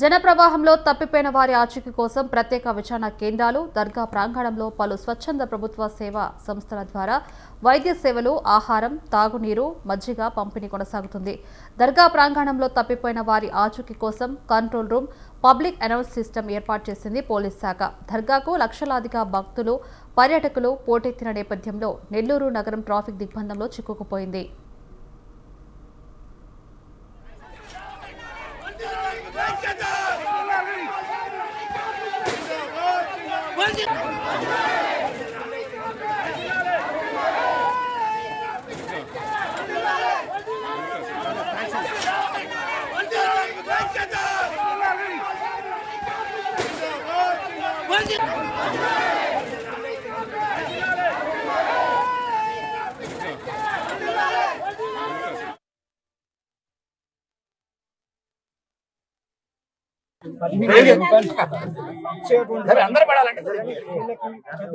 జనప్రవాహంలో తప్పిపోయిన వారి ఆచూకీ కోసం ప్రత్యేక విచారణ కేంద్రాలు, దర్గా ప్రాంగణంలో పలు స్వచ్ఛంద ప్రభుత్వ సేవా సంస్థల ద్వారా వైద్య సేవలు, ఆహారం, తాగునీరు, మజ్జిగ పంపిణీ కొనసాగుతుంది. దర్గా ప్రాంగణంలో తప్పిపోయిన వారి ఆచూకీ కోసం control room, public announce system ఏర్పాటు చేసింది పోలీస్ శాఖ. దర్గాకు లక్షలాదిగా భక్తులు, పర్యాటకులు పోటెత్తిన నేపథ్యంలో నెల్లూరు నగరం ట్రాఫిక్ దిగ్బంధంలో చిక్కుకుపోయింది.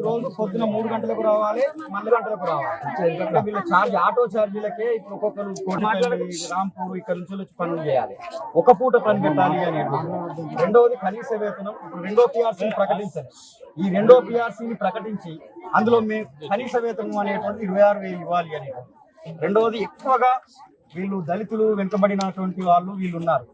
రోజు పొద్దున 3 గంటలకు రావాలి, 4 గంటలకు రావాలి. వీళ్ళ ఛార్జ్, ఆటో ఛార్జీలకే ఇప్పుడు ఒక్కొక్కరు రాంపూర్ ఇక్కడ నుంచి వచ్చి పనులు చేయాలి, ఒక పూట పని పెట్టాలి అని. రెండవది కనీస వేతనం. ఇప్పుడు రెండో పిఆర్సీని ప్రకటించాలి. ఈ రెండో పిఆర్సీని ప్రకటించి అందులో మేము కనీస వేతనం అనేటువంటి 26,000 ఇవ్వాలి అని. రెండవది ఎక్కువగా వీళ్ళు దళితులు, వెనుకబడినటువంటి వాళ్ళు వీళ్ళు ఉన్నారు.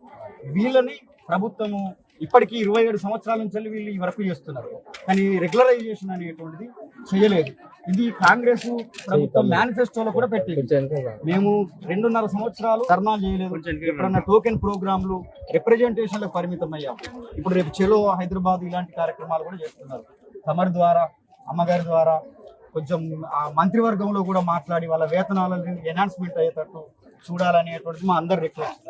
వీళ్ళని ప్రభుత్వము ఇప్పటికీ 27 సంవత్సరాల నుంచి వీళ్ళు ఈ వరకు చేస్తున్నారు, కానీ రెగ్యులరైజేషన్ అనేటువంటిది చేయలేదు. ఇది కాంగ్రెస్ ప్రభుత్వం మేనిఫెస్టోలో కూడా పెట్టింది. మేము 2.5 సంవత్సరాలు ధర్నా చేయలేదు. ఎప్పుడన్నా టోకెన్ ప్రోగ్రాంలు, రిప్రజెంటేషన్లకు పరిమితం అయ్యాం. ఇప్పుడు రేపు చెలో హైదరాబాద్ ఇలాంటి కార్యక్రమాలు కూడా చేస్తున్నారు. తమరి ద్వారా, అమ్మగారి ద్వారా కొంచెం ఆ మంత్రివర్గంలో కూడా మాట్లాడి వాళ్ళ వేతనాలను ఎన్హాన్స్మెంట్ అయ్యేటట్టు చూడాలనేటువంటిది మా అందరి రిక్వెస్ట్.